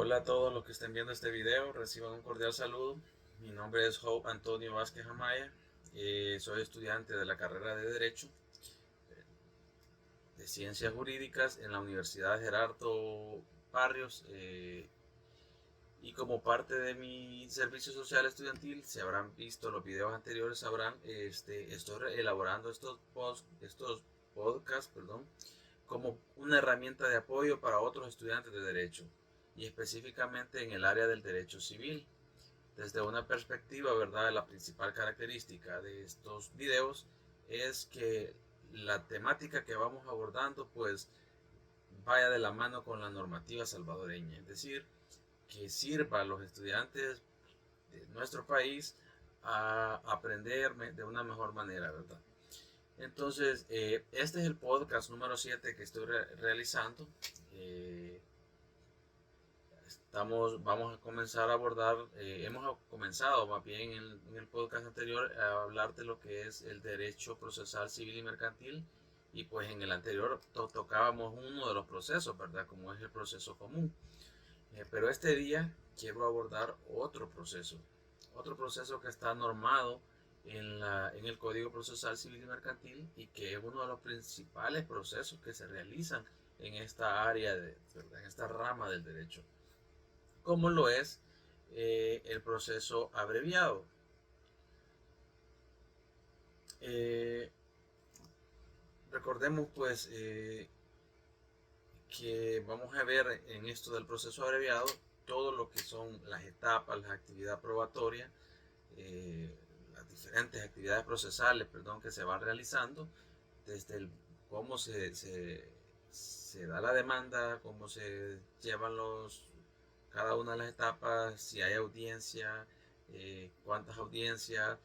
Hola a todos los que estén viendo este video, reciban un cordial saludo. Mi nombre es Hope Antonio Vázquez Amaya. Soy estudiante de la carrera de Derecho de Ciencias Jurídicas en la Universidad Gerardo Barrios. Y como parte de mi servicio social estudiantil, si habrán visto los videos anteriores, sabrán, estoy elaborando estos podcasts, como una herramienta de apoyo para otros estudiantes de Derecho, y específicamente en el área del derecho civil. Desde una perspectiva, ¿verdad? La principal característica de estos videos es que la temática que vamos abordando pues vaya de la mano con la normativa salvadoreña, es decir, que sirva a los estudiantes de nuestro país a aprender de una mejor manera, ¿verdad? Entonces, este es el podcast número 7 que estoy realizando. Eh, vamos a comenzar a abordar, hemos comenzado más bien en el podcast anterior a hablar de lo que es el derecho procesal civil y mercantil, y pues en el anterior tocábamos uno de los procesos, ¿verdad? Como es el proceso común. Pero este día quiero abordar otro proceso que está normado en el Código Procesal Civil y Mercantil, y que es uno de los principales procesos que se realizan en esta área, ¿verdad? En esta rama del derecho, como lo es el proceso abreviado. Eh, Recordemos pues que vamos a ver en esto del proceso abreviado todo lo que son las etapas, las actividades probatorias, eh, las diferentes actividades procesales, que se van realizando, desde cómo se da la demanda, cómo se llevan cada una de las etapas, si hay audiencia, cuántas audiencias.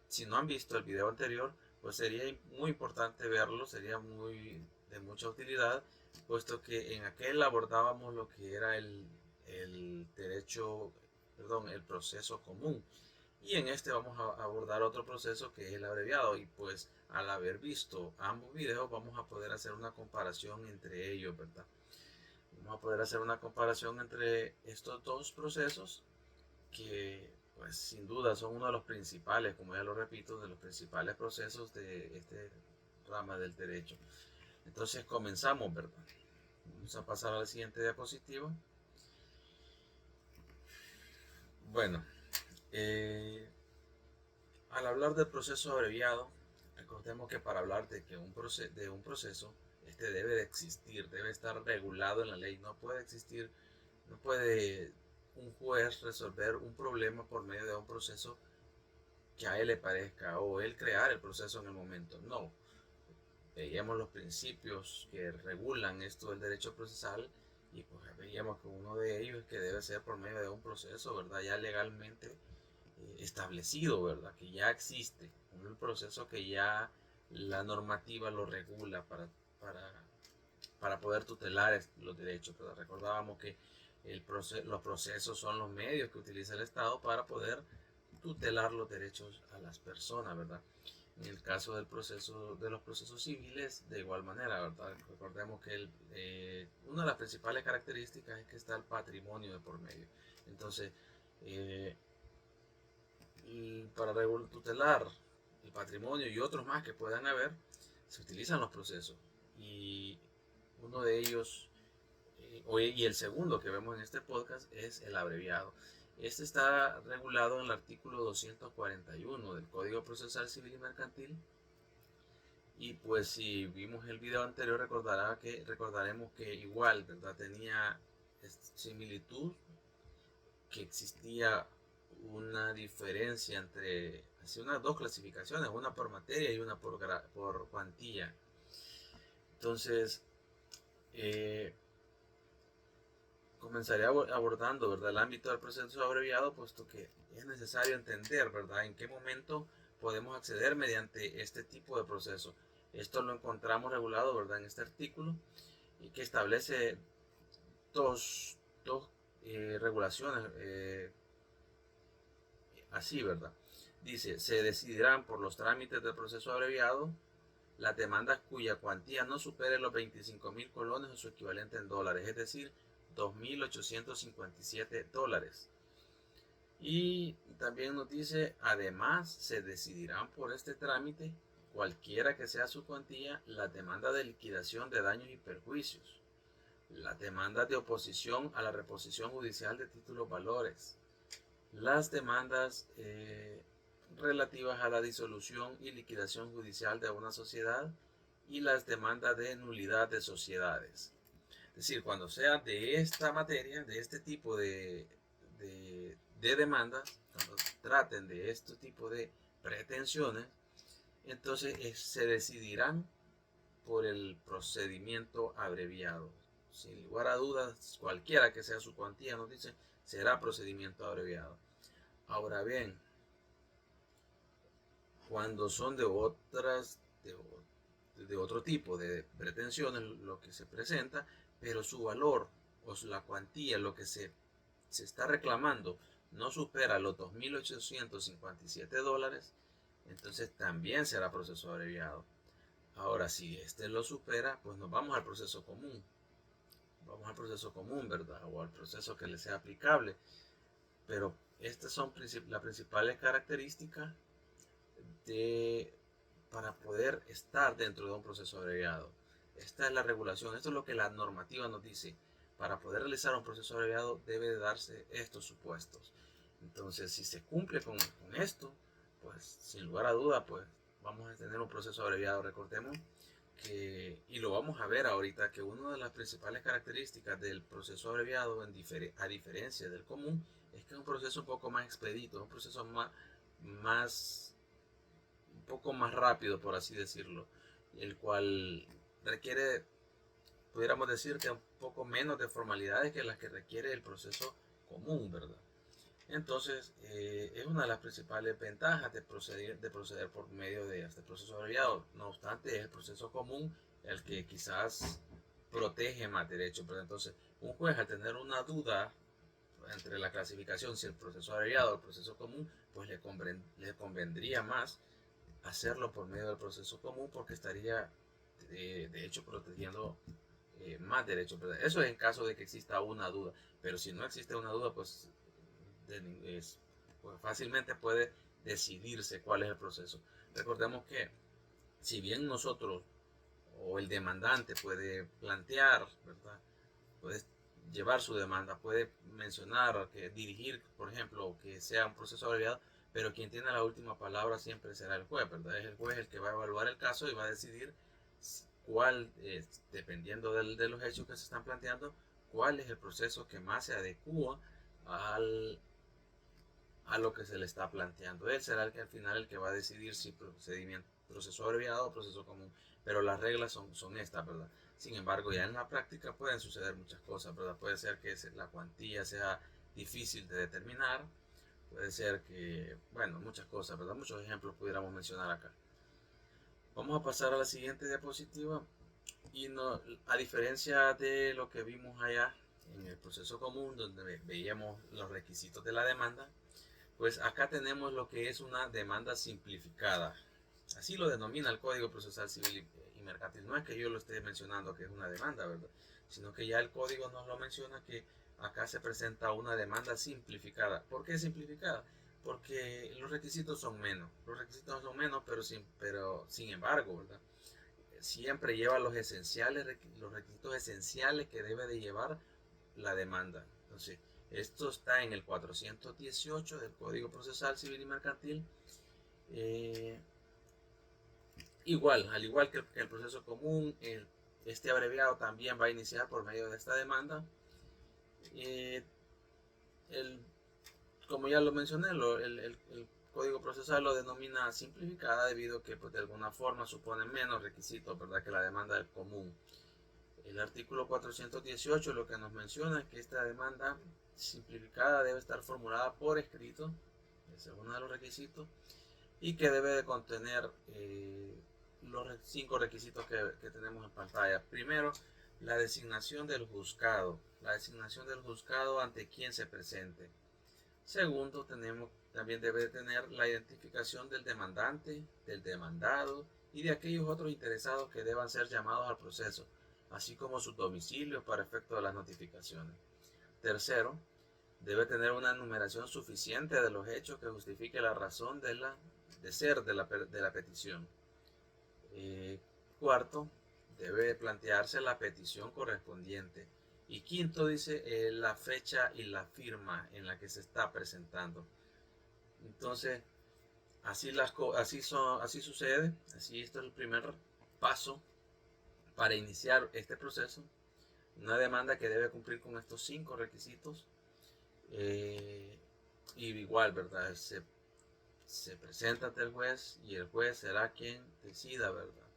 Si no han visto el video anterior, pues sería muy importante verlo, sería muy de mucha utilidad, puesto que en aquel abordábamos lo que era el derecho, el proceso común. Y en este vamos a abordar otro proceso que es el abreviado, y pues al haber visto ambos videos vamos a poder hacer una comparación entre ellos, ¿verdad? Vamos a poder hacer una comparación entre estos dos procesos que pues sin duda son uno de los principales, como ya lo repito, de los principales procesos de este rama del derecho. Entonces comenzamos, ¿verdad? Vamos a pasar a la siguiente diapositiva. Bueno, eh, al hablar del proceso abreviado, recordemos que para hablar de un proceso, este debe de existir, debe estar regulado en la ley. No puede existir, no puede un juez resolver un problema por medio de un proceso que a él le parezca, o él crear el proceso en el momento. No. Veíamos los principios que regulan esto del derecho procesal, y pues veíamos que uno de ellos es que debe ser por medio de un proceso, ¿verdad? Ya legalmente establecido, ¿verdad? Que ya existe, un proceso que ya la normativa lo regula para, para poder tutelar los derechos, ¿verdad? Recordábamos que los procesos son los medios que utiliza el Estado para poder tutelar los derechos a las personas, ¿verdad? En el caso de los procesos civiles, de igual manera, ¿verdad? Recordemos que una de las principales características es que está el patrimonio de por medio. Entonces, eh, y para tutelar el patrimonio y otros más que puedan haber, se utilizan los procesos. Y uno de ellos, y el segundo que vemos en este podcast, es el abreviado. Este está regulado en el artículo 241 del Código Procesal Civil y Mercantil. Y pues si vimos el video anterior, recordaremos que igual, ¿verdad? Tenía similitud, que existía una diferencia entre así unas dos clasificaciones, una por materia y una por cuantía. Entonces, eh, comenzaré abordando, ¿verdad? El ámbito del proceso abreviado, puesto que es necesario entender, ¿verdad? En qué momento podemos acceder mediante este tipo de proceso. Esto lo encontramos regulado, ¿verdad? En este artículo, y que establece dos regulaciones, así, ¿verdad? Dice, se decidirán por los trámites del proceso abreviado las demandas cuya cuantía no supere los 25.000 colones o su equivalente en dólares, es decir, $2.857. Y también nos dice, además se decidirán por este trámite, cualquiera que sea su cuantía, las demandas de liquidación de daños y perjuicios, las demandas de oposición a la reposición judicial de títulos valores, las demandas relativas a la disolución y liquidación judicial de una sociedad y las demandas de nulidad de sociedades. Es decir, cuando sea de esta materia, de este tipo de demandas, cuando traten de este tipo de pretensiones, entonces se decidirán por el procedimiento abreviado. Sin lugar a dudas, cualquiera que sea su cuantía, nos dice, será procedimiento abreviado. Ahora bien, cuando son de otro tipo de pretensiones, lo que se presenta, pero su valor o la cuantía, lo que se está reclamando, no supera los $2.857, entonces también será proceso abreviado. Ahora, si este lo supera, pues nos vamos al proceso común. Vamos al proceso común, ¿verdad? O al proceso que le sea aplicable. Pero estas son las principales características para poder estar dentro de un proceso abreviado. Esta es la regulación, esto es lo que la normativa nos dice. Para poder realizar un proceso abreviado debe de darse estos supuestos. Entonces, si se cumple con esto, pues sin lugar a duda, pues vamos a tener un proceso abreviado. Recordemos que, y lo vamos a ver ahorita, que una de las principales características del proceso abreviado, a diferencia del común, es que es un proceso un poco más expedito, un proceso un poco más rápido, por así decirlo, el cual requiere, pudiéramos decir, que un poco menos de formalidades que las que requiere el proceso común, ¿verdad? Entonces, es una de las principales ventajas de proceder por medio de este proceso abreviado. No obstante, es el proceso común el que quizás protege más derechos, ¿verdad? Entonces, un juez, al tener una duda entre la clasificación, si el proceso abreviado o el proceso común, pues le convendría más hacerlo por medio del proceso común, porque estaría de hecho protegiendo más derechos, ¿verdad? Eso es en caso de que exista una duda, pero si no existe una duda, pues, pues fácilmente puede decidirse cuál es el proceso. Recordemos que si bien nosotros o el demandante puede plantear, ¿verdad? Puede llevar su demanda, puede mencionar, que dirigir, por ejemplo, que sea un proceso abreviado, pero quien tiene la última palabra siempre será el juez, ¿verdad? Es el juez el que va a evaluar el caso y va a decidir cuál, dependiendo de los hechos que se están planteando, cuál es el proceso que más se adecua a lo que se le está planteando. Él será el que al final el que va a decidir si proceso abreviado o proceso común, pero las reglas son estas, ¿verdad? Sin embargo, ya en la práctica pueden suceder muchas cosas, ¿verdad? Puede ser que la cuantía sea difícil de determinar, puede ser que, bueno, muchas cosas, ¿verdad? Muchos ejemplos pudiéramos mencionar acá. Vamos a pasar a la siguiente diapositiva. Y no, a diferencia de lo que vimos allá en el proceso común, donde veíamos los requisitos de la demanda, pues acá tenemos lo que es una demanda simplificada. Así lo denomina el Código Procesal Civil y Mercantil. No es que yo lo esté mencionando que es una demanda, ¿verdad? Sino que ya el código nos lo menciona, que acá se presenta una demanda simplificada. ¿Por qué simplificada? Porque los requisitos son menos. Los requisitos son menos, pero sin embargo, ¿verdad? Siempre lleva los requisitos esenciales que debe de llevar la demanda. Entonces, esto está en el 418 del Código Procesal Civil y Mercantil. Al igual que el proceso común, este abreviado también va a iniciar por medio de esta demanda. Como ya lo mencioné, el Código Procesal lo denomina simplificada debido a que, pues, de alguna forma supone menos requisitos, ¿verdad?, que la demanda del común. El artículo 418 lo que nos menciona es que esta demanda simplificada debe estar formulada por escrito, ese es uno de los requisitos, y que debe de contener los 5 requisitos que tenemos en pantalla. Primero, la designación del juzgado. La designación del juzgado ante quien se presente. Segundo, también debe de tener la identificación del demandante, del demandado y de aquellos otros interesados que deban ser llamados al proceso. así como sus domicilios para efecto de las notificaciones. Tercero, debe tener una enumeración suficiente de los hechos que justifique la razón de ser de la petición. Cuarto, debe plantearse la petición correspondiente. Y quinto, dice la fecha y la firma en la que se está presentando. Entonces, así sucede, así esto es el primer paso para iniciar este proceso. Una demanda que debe cumplir con estos 5 requisitos. Y igual, ¿verdad? Se presenta ante el juez y el juez será quien decida, ¿verdad?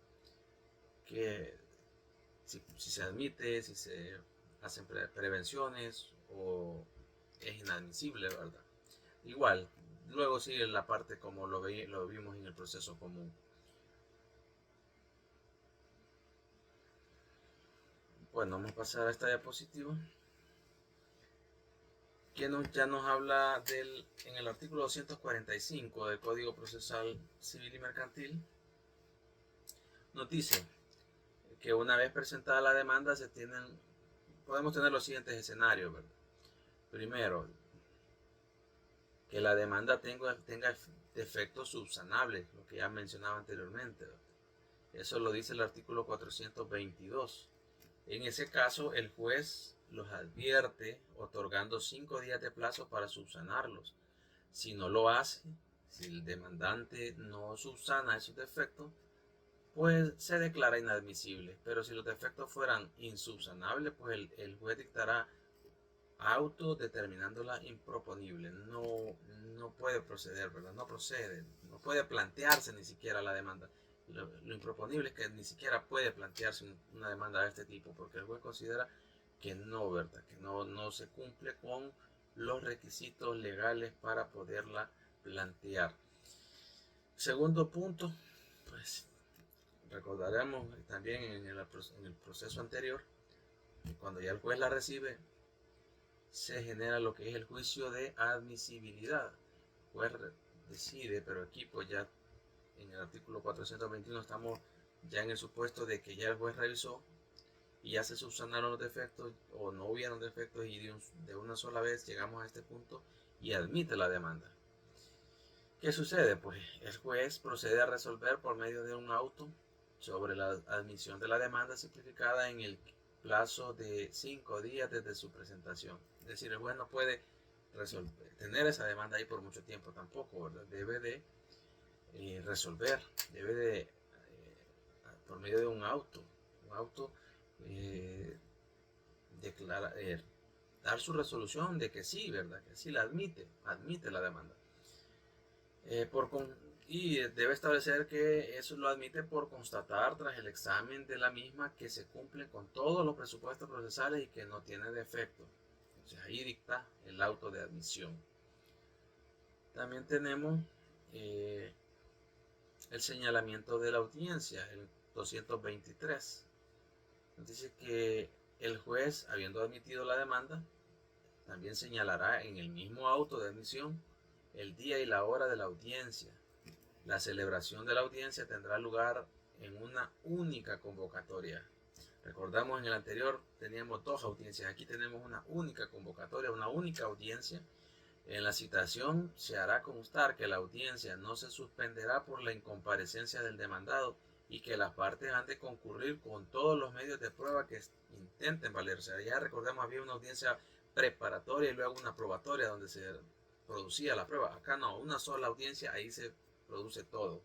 Que si se admite, si se hacen prevenciones o es inadmisible, ¿verdad? Igual, luego sigue la parte como lo vimos en el proceso común. Bueno, vamos a pasar a esta diapositiva que ya nos habla en el artículo 245 del Código Procesal Civil y Mercantil. Nos dice que una vez presentada la demanda podemos tener los siguientes escenarios, ¿verdad? Primero, que la demanda tenga defectos subsanables, lo que ya mencionaba anteriormente, ¿verdad? Eso lo dice el artículo 422. En ese caso, el juez los advierte, otorgando 5 días de plazo para subsanarlos. Si no lo hace, si el demandante no subsana esos defectos, pues se declara inadmisible. Pero si los defectos fueran insubsanables, pues el juez dictará auto determinándola improponible. No puede proceder, ¿verdad? No procede, no puede plantearse ni siquiera la demanda. Lo improponible es que ni siquiera puede plantearse una demanda de este tipo, porque el juez considera que no, ¿verdad? Que no se cumple con los requisitos legales para poderla plantear. Segundo punto, pues recordaremos también en el proceso anterior, que cuando ya el juez la recibe, se genera lo que es el juicio de admisibilidad. El juez decide, pero aquí pues ya en el artículo 421 estamos ya en el supuesto de que ya el juez revisó y ya se subsanaron los defectos o no hubieron defectos y de una sola vez llegamos a este punto y admite la demanda. ¿Qué sucede? Pues el juez procede a resolver por medio de un auto sobre la admisión de la demanda simplificada en el plazo de 5 días desde su presentación. Es decir, el juez no puede tener esa demanda ahí por mucho tiempo tampoco, ¿verdad? Debe de resolver, debe de, por medio de un auto dar su resolución de que sí, ¿verdad? Que sí la admite la demanda. Y debe establecer que eso lo admite por constatar tras el examen de la misma que se cumple con todos los presupuestos procesales y que no tiene defecto. Entonces ahí dicta el auto de admisión. También tenemos el señalamiento de la audiencia, el 223. Nos dice que el juez, habiendo admitido la demanda, también señalará en el mismo auto de admisión el día y la hora de la audiencia. La celebración de la audiencia tendrá lugar en una única convocatoria. Recordamos en el anterior teníamos 2 audiencias, aquí tenemos una única convocatoria, una única audiencia. En la citación se hará constar que la audiencia no se suspenderá por la incomparecencia del demandado y que las partes han de concurrir con todos los medios de prueba que intenten valerse. Ya recordemos, había una audiencia preparatoria y luego una probatoria donde se producía la prueba. Acá no, una sola audiencia, ahí se produce todo.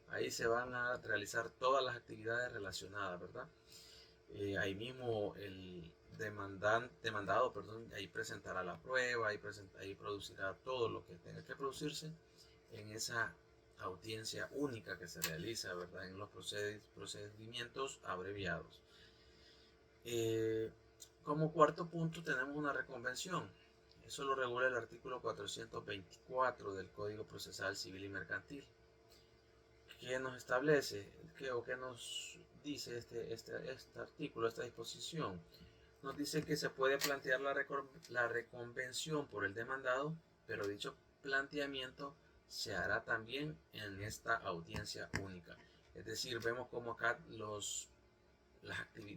Ahí se van a realizar todas las actividades relacionadas, ¿verdad? Ahí mismo el demandado, ahí presentará la prueba, ahí producirá todo lo que tenga que producirse en esa audiencia única que se realiza, ¿verdad? En los procedimientos abreviados. Como cuarto punto tenemos una reconvención. Eso lo regula el artículo 424 del Código Procesal Civil y Mercantil. ¿Qué nos establece? ¿Qué nos dice este artículo, esta disposición? Nos dice que se puede plantear la reconvención por el demandado, pero dicho planteamiento se hará también en esta audiencia única. Es decir, vemos como acá los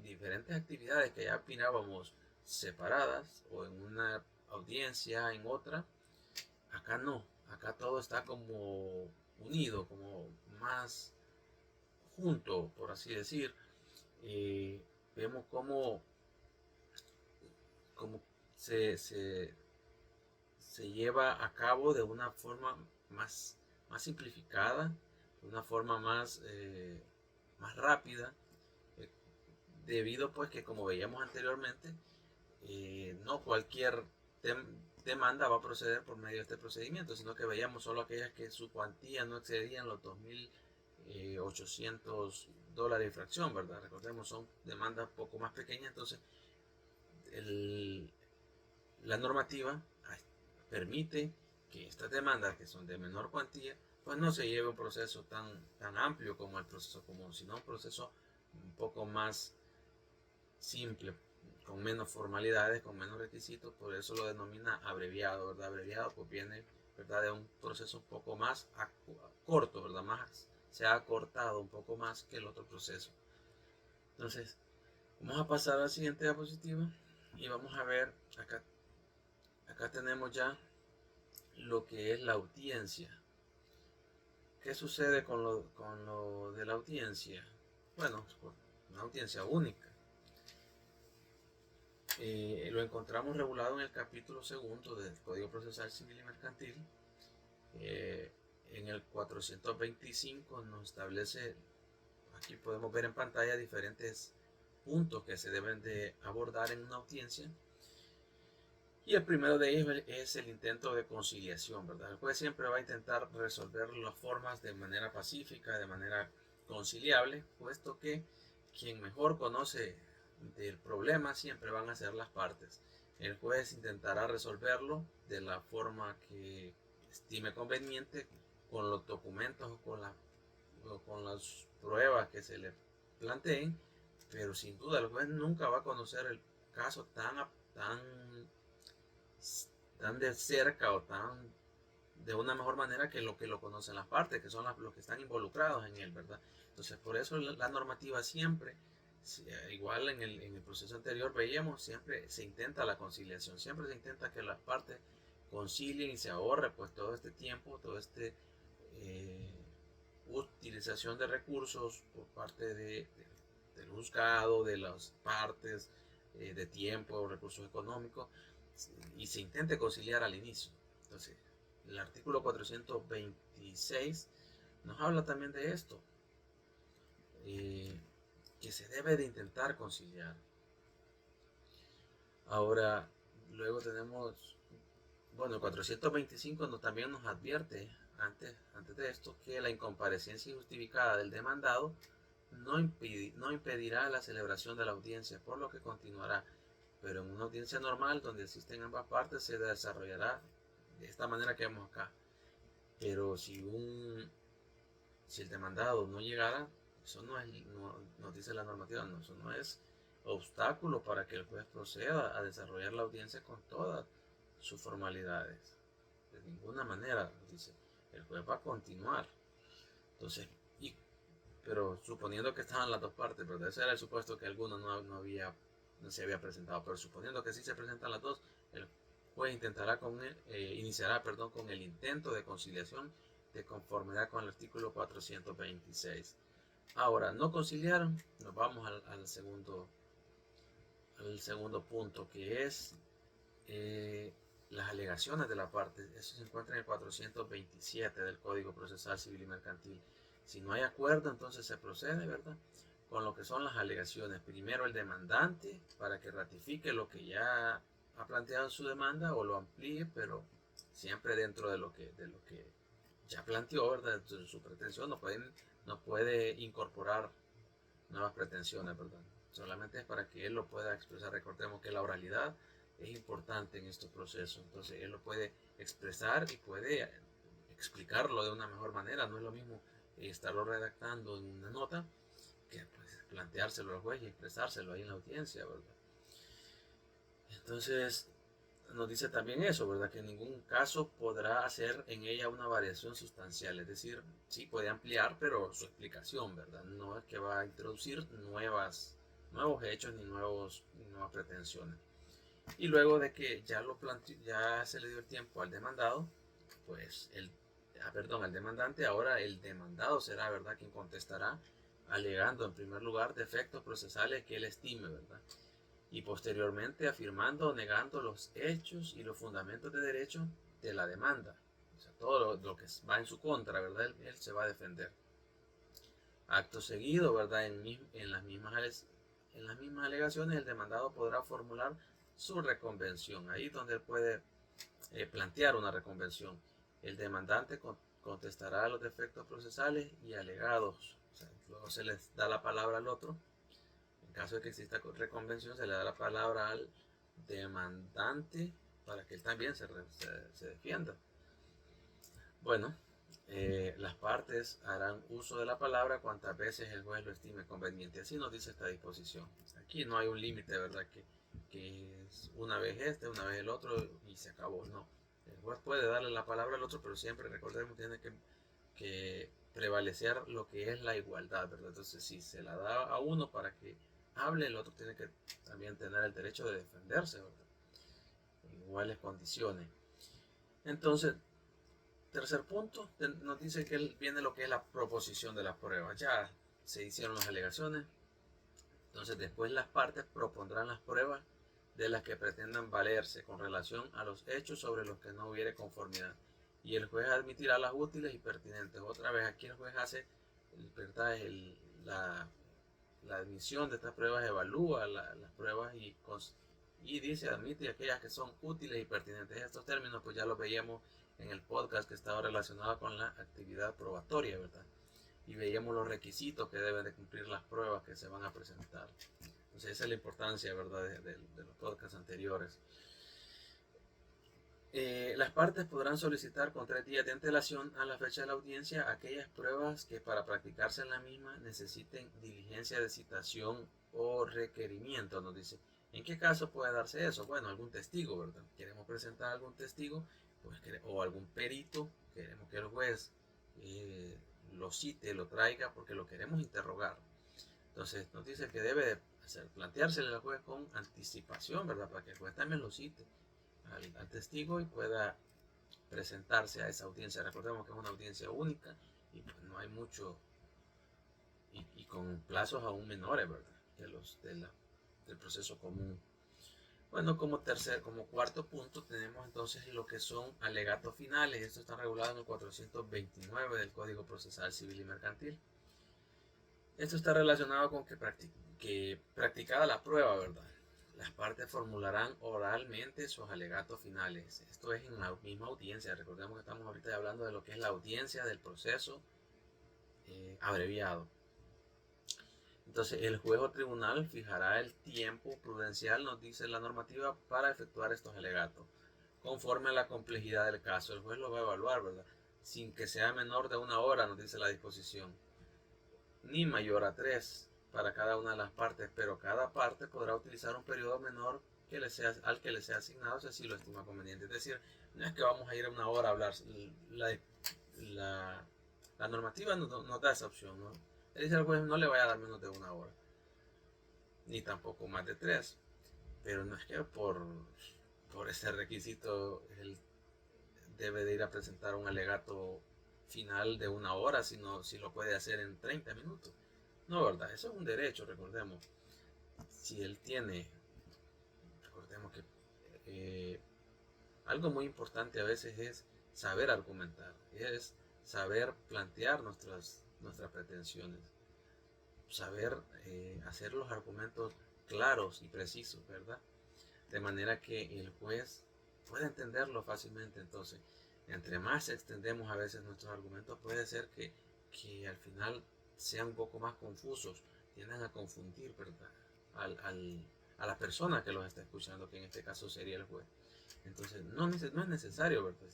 diferentes actividades que ya opinábamos separadas o en una audiencia, en otra, acá no, acá todo está como unido, como más junto, por así decir. Vemos cómo se, se lleva a cabo de una forma más simplificada, de una forma más rápida, eh, debido pues que como veíamos anteriormente, no cualquier demanda va a proceder por medio de este procedimiento, sino que veíamos solo aquellas que su cuantía no excedían los 2.800 dólares de infracción, ¿verdad? Recordemos, son demandas poco más pequeñas, entonces el, la normativa permite que estas demandas que son de menor cuantía pues no se lleve un proceso tan amplio como el proceso común, sino un proceso un poco más simple, con menos formalidades, con menos requisitos, por eso lo denomina abreviado, ¿verdad? Abreviado pues viene, ¿verdad?, de un proceso un poco más corto, ¿verdad? Más, se ha acortado un poco más que el otro proceso. Entonces, vamos a pasar a la siguiente diapositiva y vamos a ver, acá tenemos ya lo que es la audiencia. ¿Qué sucede con lo de la audiencia? Bueno, una audiencia única. Lo encontramos regulado en el capítulo segundo del Código Procesal Civil y Mercantil. En el 425 nos establece, aquí podemos ver en pantalla diferentes puntos que se deben de abordar en una audiencia. Y el primero de ellos es el intento de conciliación, ¿verdad? El juez siempre va a intentar resolver las formas de manera pacífica, de manera conciliable, puesto que quien mejor conoce del problema siempre van a ser las partes. El juez intentará resolverlo de la forma que estime conveniente, con los documentos o con las pruebas que se le planteen, pero sin duda el juez nunca va a conocer el caso tan de cerca o tan de una mejor manera que lo conocen las partes, que son los que están involucrados en él, ¿verdad? Entonces, por eso la normativa siempre, igual en el proceso anterior veíamos, siempre se intenta la conciliación, siempre se intenta que las partes concilien y se ahorre pues todo este tiempo, todo este utilización de recursos por parte del juzgado, de las partes, de tiempo, recursos económicos, y se intente conciliar al inicio. Entonces, el artículo 426 nos habla también de esto, que se debe de intentar conciliar. Ahora, luego tenemos, bueno, el 425 también nos advierte, antes de esto, que la incomparecencia injustificada del demandado no impedirá la celebración de la audiencia, por lo que continuará. Pero en una audiencia normal, donde existen ambas partes, se desarrollará de esta manera que vemos acá. Pero si el demandado no llegara, eso nos dice la normativa, no, eso no es obstáculo para que el juez proceda a desarrollar la audiencia con todas sus formalidades. De ninguna manera, dice, el juez va a continuar. Entonces, pero suponiendo que estaban las dos partes, pero ese era el supuesto que alguno no se había presentado, pero suponiendo que sí se presentan las dos, el juez iniciará con el intento de conciliación de conformidad con el artículo 426. Ahora, no conciliaron, nos vamos al segundo punto, que es las alegaciones de la parte. Eso se encuentra en el 427 del Código Procesal Civil y Mercantil. Si no hay acuerdo, entonces se procede, ¿verdad?, con lo que son las alegaciones. Primero el demandante, para que ratifique lo que ya ha planteado en su demanda o lo amplíe, pero siempre dentro de lo que ya planteó, ¿verdad?, de su pretensión. No puede incorporar nuevas pretensiones, ¿verdad? Solamente es para que él lo pueda expresar. Recordemos que la oralidad es importante en estos procesos, entonces él lo puede expresar y puede explicarlo de una mejor manera. No es lo mismo estarlo redactando en una nota que pues, planteárselo al juez y expresárselo ahí en la audiencia, ¿verdad? Entonces nos dice también eso, ¿verdad?, que en ningún caso podrá hacer en ella una variación sustancial, es decir, sí puede ampliar, pero su explicación, ¿verdad?, no es que va a introducir nuevas nuevos hechos ni nuevas pretensiones. Y luego de que ya se le dio el tiempo al demandado, pues al demandante, ahora el demandado será, ¿verdad?, quien contestará, alegando en primer lugar defectos procesales que él estime, ¿verdad?, y posteriormente afirmando o negando los hechos y los fundamentos de derecho de la demanda. O sea, todo lo que va en su contra, ¿verdad?, él se va a defender. Acto seguido, ¿verdad?, en las mismas alegaciones, el demandado podrá formular su reconvención. Ahí donde él puede plantear una reconvención. El demandante contestará los defectos procesales y alegados. O sea, luego se les da la palabra al otro. En caso de que exista reconvención, se le da la palabra al demandante para que él también se defienda. Bueno, las partes harán uso de la palabra cuantas veces el juez lo estime conveniente. Así nos dice esta disposición. Aquí no hay un límite, ¿verdad?, que es una vez una vez el otro y se acabó. No. El juez puede darle la palabra al otro, pero siempre recordemos que tiene que prevalecer lo que es la igualdad, ¿verdad? Entonces, si se la da a uno para que hable, el otro tiene que también tener el derecho de defenderse, ¿verdad?, en iguales condiciones. Entonces, tercer punto, nos dice que viene lo que es la proposición de las pruebas. Ya se hicieron las alegaciones, entonces después las partes propondrán las pruebas de las que pretendan valerse con relación a los hechos sobre los que no hubiere conformidad. Y el juez admitirá las útiles y pertinentes. Otra vez aquí el juez hace, ¿verdad?, la admisión de estas pruebas, evalúa las pruebas y dice, admite aquellas que son útiles y pertinentes. Estos términos pues ya los veíamos en el podcast que estaba relacionado con la actividad probatoria, ¿verdad? Y veíamos los requisitos que deben de cumplir las pruebas que se van a presentar. Entonces esa es la importancia, ¿verdad?, de los podcasts anteriores. Las partes podrán solicitar con 3 días de antelación a la fecha de la audiencia aquellas pruebas que para practicarse en la misma necesiten diligencia de citación o requerimiento, nos dice. ¿En qué caso puede darse eso? Bueno, algún testigo, ¿verdad? Queremos presentar algún testigo, pues, o algún perito, queremos que el juez lo cite, lo traiga, porque lo queremos interrogar. Entonces nos dice que debe planteársele al juez con anticipación, ¿verdad?, para que el juez también lo cite al testigo y pueda presentarse a esa audiencia. Recordemos que es una audiencia única y pues no hay mucho, y con plazos aún menores, ¿verdad?, que los del proceso común. Bueno, como cuarto punto tenemos entonces lo que son alegatos finales. Esto está regulado en el 429 del Código Procesal Civil y Mercantil. Esto está relacionado con que practicada la prueba, ¿verdad?, las partes formularán oralmente sus alegatos finales. Esto es en la misma audiencia. Recordemos que estamos ahorita hablando de lo que es la audiencia del proceso abreviado. Entonces, el juez o tribunal fijará el tiempo prudencial, nos dice la normativa, para efectuar estos alegatos. Conforme a la complejidad del caso, el juez lo va a evaluar, ¿verdad?, sin que sea menor de 1 hora, nos dice la disposición, ni mayor a 3 para cada una de las partes, pero cada parte podrá utilizar un periodo menor al que le sea asignado, si así lo estima conveniente. Es decir, no es que vamos a ir a 1 hora a hablar. La normativa no da esa opción, ¿no? Él dice al juez, no le vaya a dar menos de 1 hora, ni tampoco más de 3. Pero no es que por ese requisito él debe de ir a presentar un alegato final de 1 hora, sino si lo puede hacer en 30 minutos. No, ¿verdad? Eso es un derecho, recordemos. Si él tiene, recordemos que algo muy importante a veces es saber argumentar, es saber plantear nuestras pretensiones, saber hacer los argumentos claros y precisos, ¿verdad?, de manera que el juez pueda entenderlo fácilmente. Entonces, entre más extendemos a veces nuestros argumentos, puede ser que al final sean un poco más confusos, tiendan a confundir, ¿verdad?, a la persona que los está escuchando, que en este caso sería el juez. Entonces, no es necesario, ¿verdad?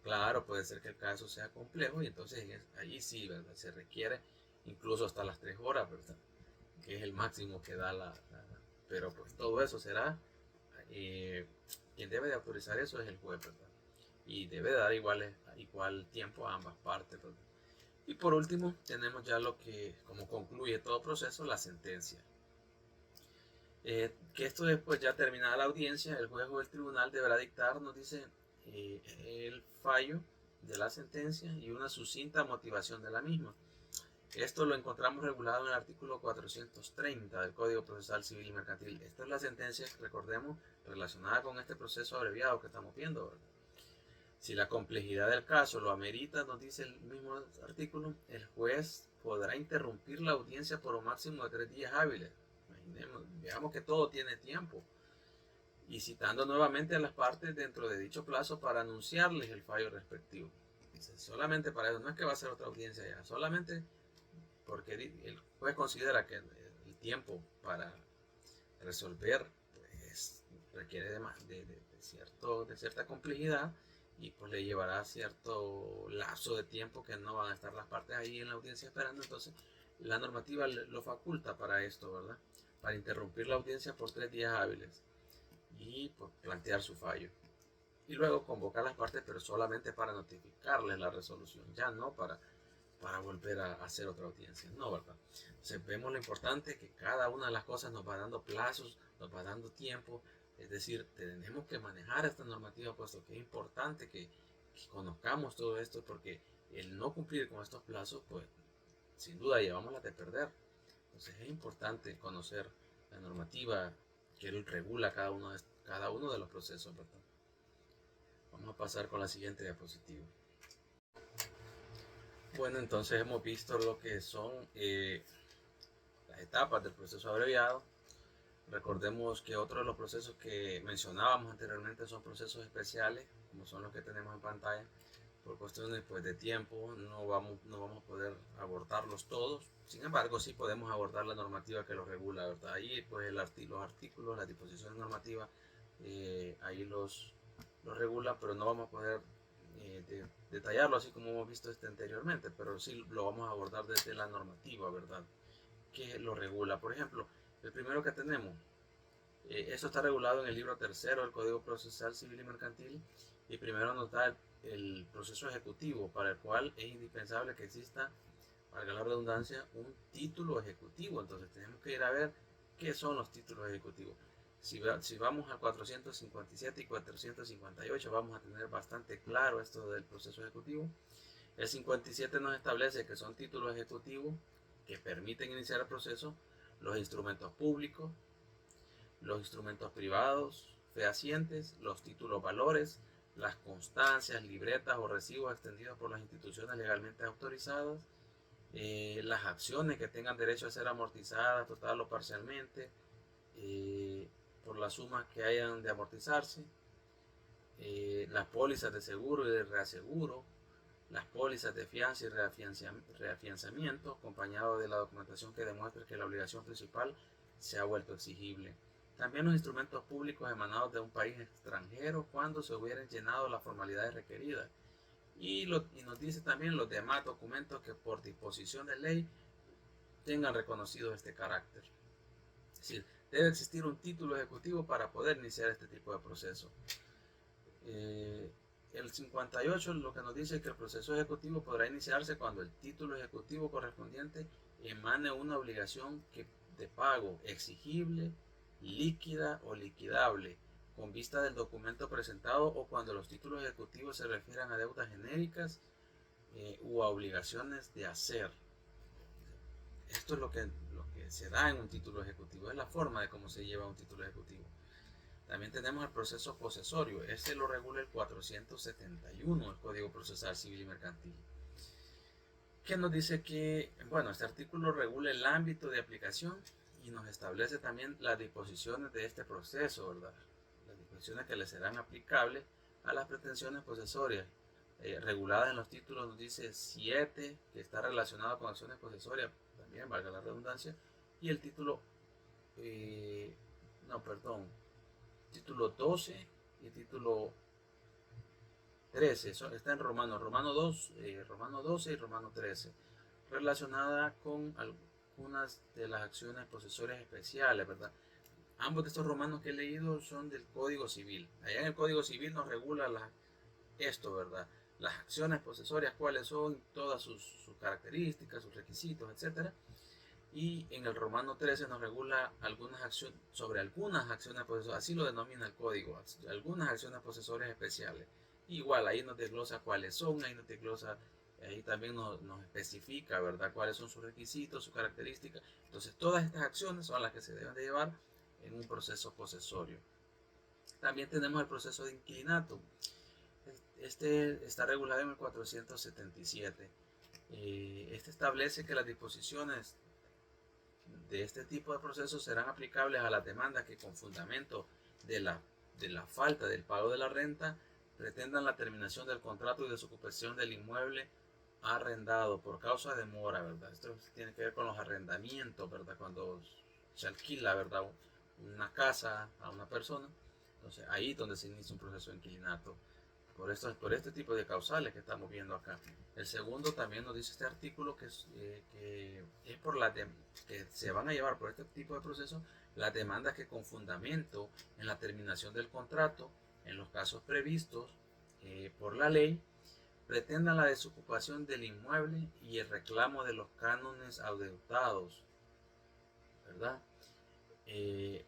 Claro, puede ser que el caso sea complejo y entonces ahí sí, ¿verdad?, se requiere incluso hasta las 3 horas, ¿verdad?, que es el máximo que da pero pues todo eso será, quien debe de autorizar eso es el juez, ¿verdad?, y debe de dar igual tiempo a ambas partes, ¿verdad? Y por último tenemos ya lo que, como concluye todo proceso, la sentencia. Que esto después, ya terminada la audiencia, el juez o el tribunal deberá dictar, nos dice, el fallo de la sentencia y una sucinta motivación de la misma. Esto lo encontramos regulado en el artículo 430 del Código Procesal Civil y Mercantil. Esta es la sentencia, recordemos, relacionada con este proceso abreviado que estamos viendo, ¿verdad? Si la complejidad del caso lo amerita, nos dice el mismo artículo, el juez podrá interrumpir la audiencia por un máximo de 3 días hábiles. Veamos que todo tiene tiempo. Y citando nuevamente a las partes dentro de dicho plazo para anunciarles el fallo respectivo. Solamente para eso, no es que va a ser otra audiencia ya, solamente porque el juez considera que el tiempo para resolver pues, requiere de cierta complejidad y pues le llevará cierto lapso de tiempo que no van a estar las partes ahí en la audiencia esperando. Entonces la normativa lo faculta para esto, ¿verdad? Para interrumpir la audiencia por 3 días hábiles y pues, plantear su fallo. Y luego convocar a las partes, pero solamente para notificarles la resolución, ya no para volver a hacer otra audiencia, no, ¿verdad? Entonces vemos lo importante que cada una de las cosas nos va dando plazos, nos va dando tiempo, es decir, tenemos que manejar esta normativa, puesto que es importante que conozcamos todo esto, porque el no cumplir con estos plazos, pues sin duda llevamos la de perder. Entonces es importante conocer la normativa que regula cada uno de los procesos, ¿verdad? Vamos a pasar con la siguiente diapositiva. Bueno, entonces hemos visto lo que son las etapas del proceso abreviado. Recordemos que otro de los procesos que mencionábamos anteriormente son procesos especiales, como son los que tenemos en pantalla. Por cuestiones pues, de tiempo no vamos a poder abordarlos todos. Sin embargo, sí podemos abordar la normativa que los regula, ¿verdad? Ahí pues los artículos, las disposiciones normativas, ahí los regula, pero no vamos a poder detallarlo así como hemos visto anteriormente, pero sí lo vamos a abordar desde la normativa, ¿verdad? Que lo regula. Por ejemplo, el primero que tenemos, eso está regulado en el libro tercero del Código Procesal Civil y Mercantil, y primero nos da el proceso ejecutivo, para el cual es indispensable que exista, valga la redundancia, un título ejecutivo. Entonces tenemos que ir a ver qué son los títulos ejecutivos. Si vamos al 457 y 458, vamos a tener bastante claro esto del proceso ejecutivo. El 57 nos establece que son títulos ejecutivos que permiten iniciar el proceso los instrumentos públicos, los instrumentos privados fehacientes, los títulos valores, las constancias, libretas o recibos extendidos por las instituciones legalmente autorizadas, las acciones que tengan derecho a ser amortizadas total o parcialmente, por las sumas que hayan de amortizarse, las pólizas de seguro y de reaseguro, las pólizas de fianza y reafianzamiento, acompañado de la documentación que demuestre que la obligación principal se ha vuelto exigible. También los instrumentos públicos emanados de un país extranjero cuando se hubieran llenado las formalidades requeridas. Y nos dice también los demás documentos que por disposición de ley tengan reconocido este carácter. Es decir, debe existir un título ejecutivo para poder iniciar este tipo de proceso. El 58 lo que nos dice es que el proceso ejecutivo podrá iniciarse cuando el título ejecutivo correspondiente emane una obligación de pago exigible, líquida o liquidable, con vista del documento presentado, o cuando los títulos ejecutivos se refieran a deudas genéricas u a obligaciones de hacer. Esto es lo que se da en un título ejecutivo, es la forma de cómo se lleva un título ejecutivo. También tenemos el proceso posesorio, ese lo regula el 471 del Código Procesal Civil y Mercantil, que nos dice que, bueno, este artículo regula el ámbito de aplicación y nos establece también las disposiciones de este proceso, ¿verdad? Las disposiciones que le serán aplicables a las pretensiones posesorias, reguladas en los títulos. Nos dice 7, que está relacionado con acciones posesorias, también valga la redundancia, y el título, título 12 y título 13, eso está en Romano 2, Romano 12 y Romano 13, relacionada con algunas de las acciones posesorias especiales, ¿verdad? Ambos de estos romanos que he leído son del Código Civil. Allá en el Código Civil nos regula esto, ¿verdad? Las acciones posesorias, cuáles son, todas sus características, sus requisitos, etc. Y en el Romano 13 nos regula sobre algunas acciones posesoras, así lo denomina el código, algunas acciones posesorias especiales. Igual ahí nos desglosa cuáles son, ahí nos desglosa, ahí también nos especifica, ¿verdad?, cuáles son sus requisitos, sus características. Entonces todas estas acciones son las que se deben de llevar en un proceso posesorio. También tenemos el proceso de inquilinato. Este está regulado en el 477. Este establece que las disposiciones de este tipo de procesos serán aplicables a las demandas que con fundamento de la falta del pago de la renta pretendan la terminación del contrato y desocupación del inmueble arrendado por causa de mora, ¿verdad? Esto tiene que ver con los arrendamientos, ¿verdad? Cuando se alquila, ¿verdad?, una casa a una persona, entonces ahí es donde se inicia un proceso de inquilinato por este tipo de causales que estamos viendo acá. El segundo también nos dice este artículo que es por que se van a llevar por este tipo de procesos las demandas que con fundamento en la terminación del contrato, en los casos previstos por la ley, pretendan la desocupación del inmueble y el reclamo de los cánones adeudados, ¿verdad?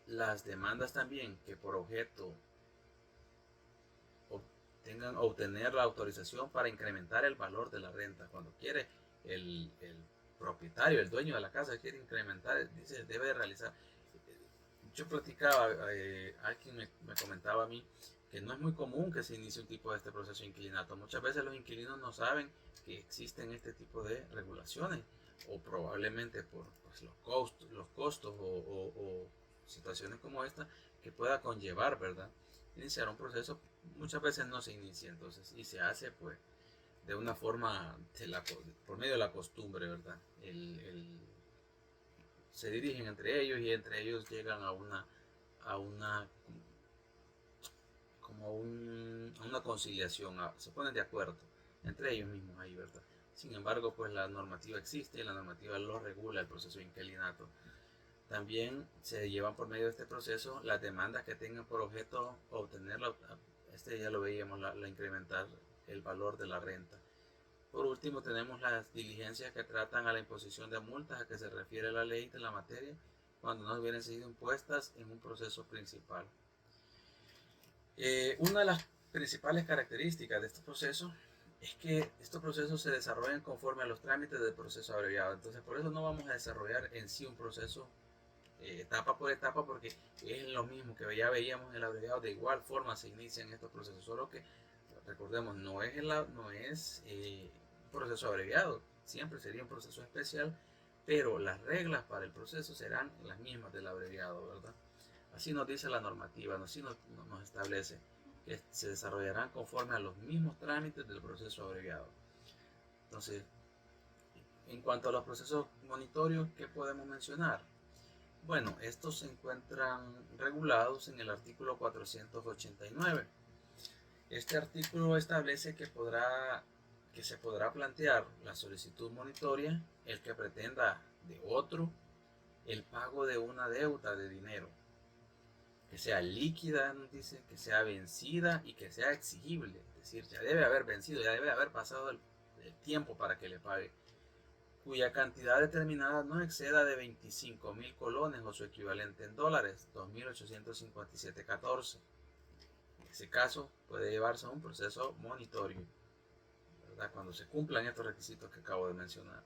Las demandas también que por objeto tengan obtener la autorización para incrementar el valor de la renta. Cuando quiere el propietario, el dueño de la casa quiere incrementar, dice, debe realizar. Yo platicaba, alguien me comentaba a mí que no es muy común que se inicie un tipo de este proceso de inquilinato. Muchas veces los inquilinos no saben que existen este tipo de regulaciones, o probablemente por pues, los costos o situaciones como esta que pueda conllevar, ¿verdad?, iniciar un proceso. Muchas veces no se inicia, entonces, y se hace pues de una forma por medio de la costumbre, ¿verdad? Se dirigen entre ellos y entre ellos llegan a una a una conciliación, se ponen de acuerdo entre ellos mismos ahí, ¿verdad? Sin embargo, pues la normativa existe y la normativa lo regula el proceso de inquilinato. También se llevan por medio de este proceso las demandas que tengan por objeto obtener, ya lo veíamos, la incrementar el valor de la renta. Por último, tenemos las diligencias que tratan a la imposición de multas a que se refiere la ley de la materia cuando no hubieran sido impuestas en un proceso principal. Una de las principales características de estos procesos es que estos procesos se desarrollan conforme a los trámites del proceso abreviado. Entonces, por eso no vamos a desarrollar en sí un proceso etapa por etapa, porque es lo mismo que ya veíamos en el abreviado. De igual forma se inician estos procesos, solo que recordemos, no es un proceso abreviado, siempre sería un proceso especial, pero las reglas para el proceso serán las mismas del abreviado, ¿verdad? Así nos dice la normativa, así nos establece que se desarrollarán conforme a los mismos trámites del proceso abreviado. Entonces, en cuanto a los procesos monitorios, ¿qué podemos mencionar? Bueno, estos se encuentran regulados en el artículo 489. Este artículo establece que se podrá plantear la solicitud monitoria el que pretenda de otro el pago de una deuda de dinero, que sea líquida, nos dice, que sea vencida y que sea exigible. Es decir, ya debe haber vencido, ya debe haber pasado el tiempo para que le pague, cuya cantidad determinada no exceda de 25.000 colones o su equivalente en dólares, 2.857.14. En ese caso puede llevarse a un proceso monitorio, ¿verdad?, cuando se cumplan estos requisitos que acabo de mencionar.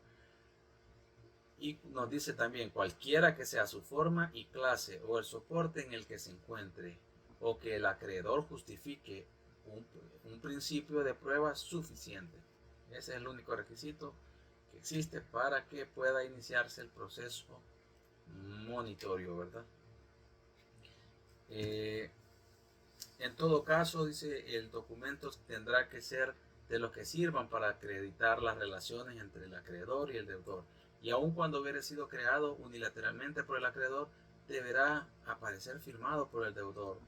Y nos dice también cualquiera que sea su forma y clase o el soporte en el que se encuentre, o que el acreedor justifique un principio de prueba suficiente. Ese es el único requisito que existe para que pueda iniciarse el proceso monitorio, ¿verdad? En todo caso, dice, el documento tendrá que ser de los que sirvan para acreditar las relaciones entre el acreedor y el deudor. Y aun cuando hubiera sido creado unilateralmente por el acreedor, deberá aparecer firmado por el deudor,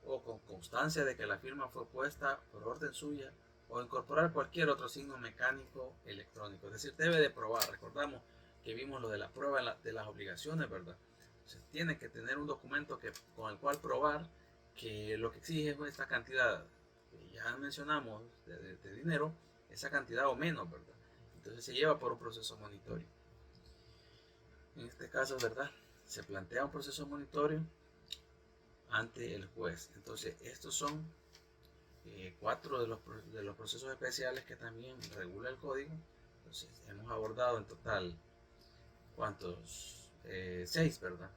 o con constancia de que la firma fue puesta por orden suya, o incorporar cualquier otro signo mecánico electrónico. Es decir, debe de probar. Recordamos que vimos lo de la prueba de las obligaciones, ¿verdad? Entonces, tiene que tener un documento con el cual probar que lo que exige es esta cantidad que ya mencionamos de dinero, esa cantidad o menos, ¿verdad? Entonces se lleva por un proceso monitorio. En este caso, ¿verdad? Se plantea un proceso monitorio ante el juez. Entonces, estos son cuatro de los procesos especiales que también regula el código. Entonces, hemos abordado en total, ¿cuántos? 6, ¿verdad?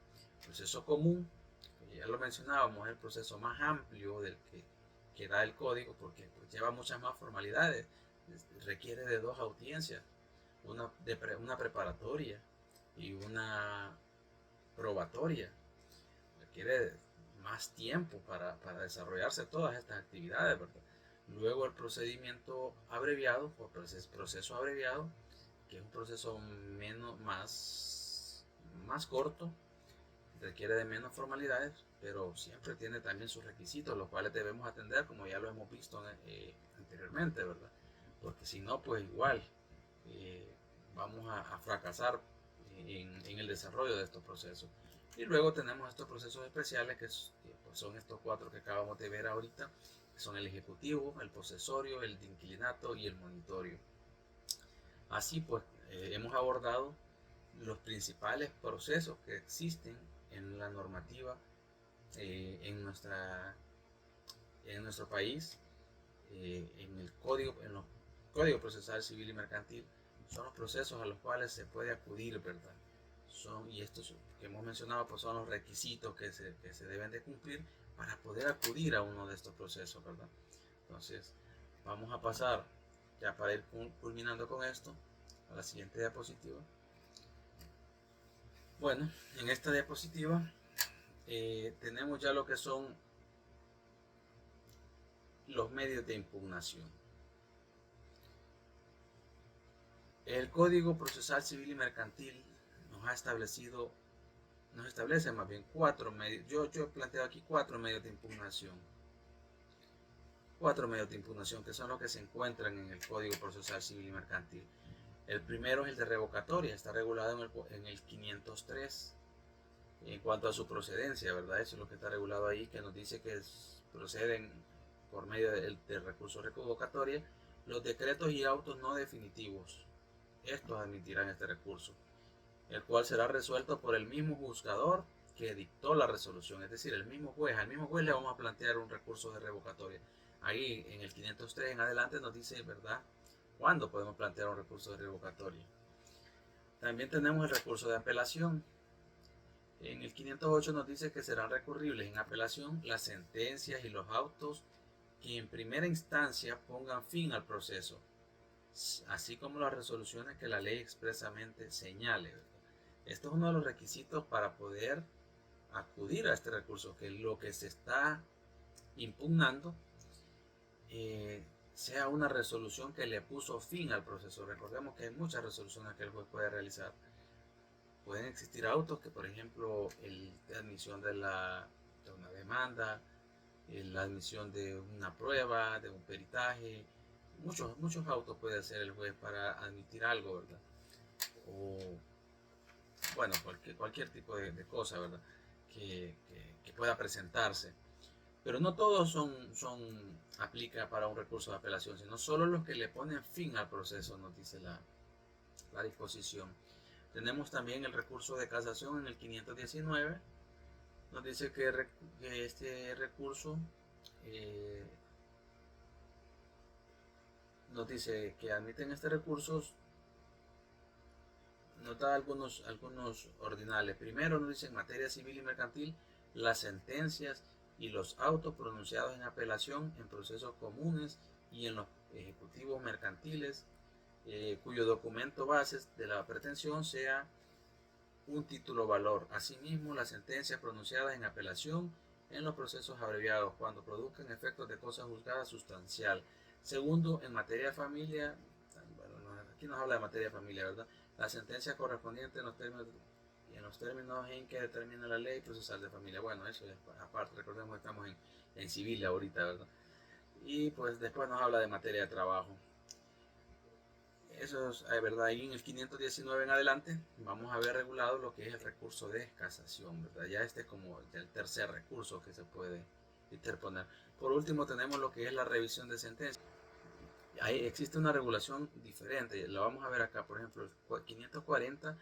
Proceso común, que ya lo mencionábamos, es el proceso más amplio del que da el código, porque pues, lleva muchas más formalidades, requiere de 2 audiencias, una preparatoria y una probatoria, requiere más tiempo para desarrollarse todas estas actividades, ¿verdad? Luego el procedimiento abreviado, o proceso abreviado, que es un proceso más corto, requiere de menos formalidades, pero siempre tiene también sus requisitos, los cuales debemos atender, como ya lo hemos visto anteriormente, ¿verdad? Porque si no, pues igual eh, vamos a fracasar en el desarrollo de estos procesos. Y luego tenemos estos procesos especiales pues son estos 4 que acabamos de ver ahorita, que son el ejecutivo, el posesorio, el de inquilinato y el monitorio. Así pues, hemos abordado los principales procesos que existen en la normativa en nuestro país, en los códigos procesal civil y mercantil. Son los procesos a los cuales se puede acudir, ¿verdad? Y estos que hemos mencionado pues son los requisitos que se deben de cumplir para poder acudir a uno de estos procesos, ¿verdad? Entonces, vamos a pasar, ya para ir culminando con esto, a la siguiente diapositiva. Bueno, en esta diapositiva tenemos ya lo que son los medios de impugnación. El Código Procesal Civil y Mercantil nos establece más bien 4 medios. Yo he planteado aquí 4 medios de impugnación. 4 medios de impugnación que son los que se encuentran en el Código Procesal Civil y Mercantil. El primero es el de revocatoria, está regulado en el 503 en cuanto a su procedencia, ¿verdad? Eso es lo que está regulado ahí, que nos dice que proceden por medio del recurso de revocatoria los decretos y autos no definitivos. Estos admitirán este recurso, el cual será resuelto por el mismo juzgador que dictó la resolución, es decir, el mismo juez. Al mismo juez le vamos a plantear un recurso de revocatoria. Ahí en el 503 en adelante nos dice, ¿verdad?, cuándo podemos plantear un recurso de revocatoria. También tenemos el recurso de apelación. En el 508 nos dice que serán recurribles en apelación las sentencias y los autos que en primera instancia pongan fin al proceso, así como las resoluciones que la ley expresamente señale, ¿verdad? Esto es uno de los requisitos para poder acudir a este recurso, que lo que se está impugnando sea una resolución que le puso fin al proceso. Recordemos que hay muchas resoluciones que el juez puede realizar. Pueden existir autos que, por ejemplo, la admisión de una demanda, la admisión de una prueba, de un peritaje. Muchos autos puede hacer el juez para admitir algo, ¿verdad? O, bueno, cualquier tipo de cosa, ¿verdad? Que pueda presentarse. Pero no todos aplica para un recurso de apelación, sino solo los que le ponen fin al proceso, nos dice la disposición. Tenemos también el recurso de casación en el 519. Nos dice que este recurso nos dice que admiten este recurso, nos da algunos ordinales. Primero nos dice en materia civil y mercantil las sentencias y los autos pronunciados en apelación en procesos comunes y en los ejecutivos mercantiles, cuyo documento base de la pretensión sea un título valor. Asimismo, las sentencias pronunciadas en apelación en los procesos abreviados cuando produzcan efectos de cosa juzgada sustancial. Segundo, en materia de familia, bueno, aquí nos habla de materia de familia, ¿verdad? La sentencia correspondiente en los términos en que determina la ley procesal de familia. Bueno, eso es aparte, recordemos que estamos en civil ahorita, ¿verdad? Y pues después nos habla de materia de trabajo. Eso es verdad. Y en el 519 en adelante vamos a ver regulado lo que es el recurso de casación, ¿verdad? Ya este es como el tercer recurso que se puede interponer. Por último tenemos lo que es la revisión de sentencia. Ahí existe una regulación diferente, lo vamos a ver acá. Por ejemplo, el 540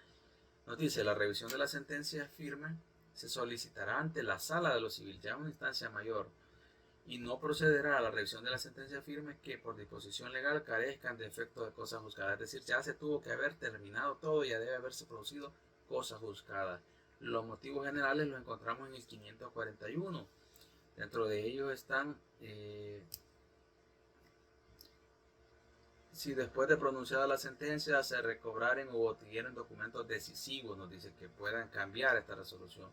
Nos dice, la revisión de la sentencia firme se solicitará ante la sala de lo civil, ya una instancia mayor, y no procederá a la revisión de la sentencia firme que por disposición legal carezcan de efecto de cosa juzgada. Es decir, ya se tuvo que haber terminado todo, ya debe haberse producido cosa juzgada. Los motivos generales los encontramos en el 541. Dentro de ellos están, si después de pronunciada la sentencia se recobraren o obtuvieran documentos decisivos, nos dice que puedan cambiar esta resolución.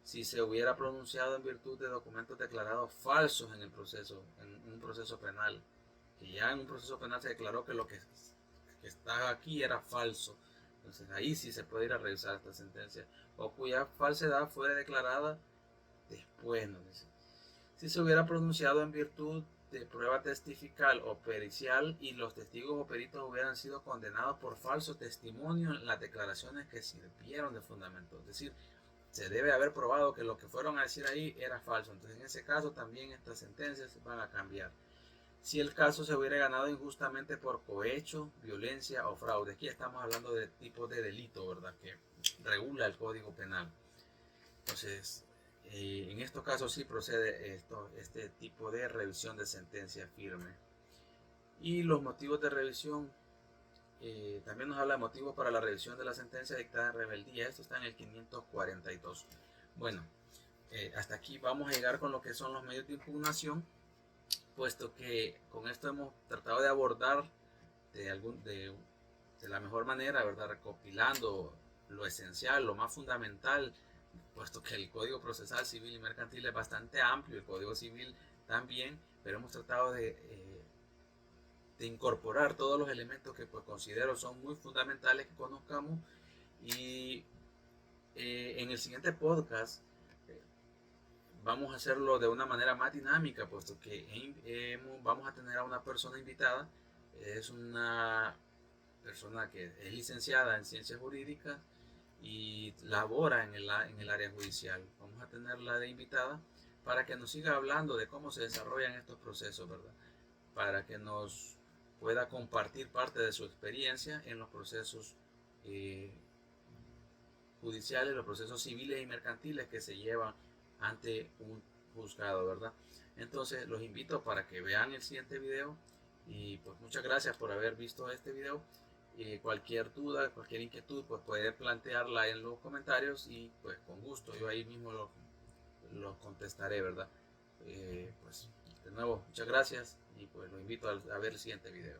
Si se hubiera pronunciado en virtud de documentos declarados falsos en el proceso, en un proceso penal, que ya en un proceso penal se declaró que lo que está aquí era falso, entonces ahí sí se puede ir a revisar esta sentencia, o cuya falsedad fue declarada después, nos dice. Si se hubiera pronunciado en virtud de prueba testifical o pericial y los testigos o peritos hubieran sido condenados por falso testimonio en las declaraciones que sirvieron de fundamento, es decir, se debe haber probado que lo que fueron a decir ahí era falso. Entonces, en ese caso también estas sentencias van a cambiar. Si el caso se hubiera ganado injustamente por cohecho, violencia o fraude. Aquí estamos hablando de tipo de delito, ¿verdad? Que regula el Código Penal. Entonces, en estos casos sí procede este tipo de revisión de sentencia firme. Y los motivos de revisión, también nos habla de motivos para la revisión de la sentencia dictada en rebeldía. Esto está en el 542. Bueno, hasta aquí vamos a llegar con lo que son los medios de impugnación, puesto que con esto hemos tratado de abordar de la mejor manera, ¿verdad? Recopilando lo esencial, lo más fundamental, puesto que el Código Procesal Civil y Mercantil es bastante amplio, el Código Civil también, pero hemos tratado de incorporar todos los elementos que pues considero son muy fundamentales que conozcamos. Y en el siguiente podcast vamos a hacerlo de una manera más dinámica, puesto que vamos a tener a una persona invitada. Es una persona que es licenciada en ciencias jurídicas y labora en el área judicial. Vamos a tenerla de invitada para que nos siga hablando de cómo se desarrollan estos procesos, ¿verdad? Para que nos pueda compartir parte de su experiencia en los procesos judiciales, los procesos civiles y mercantiles que se llevan ante un juzgado, ¿verdad? Entonces los invito para que vean el siguiente video y pues muchas gracias por haber visto este video. Cualquier duda, cualquier inquietud, pues puede plantearla en los comentarios y pues con gusto yo ahí mismo lo contestaré, ¿verdad? Pues de nuevo, muchas gracias y pues lo invito a ver el siguiente video.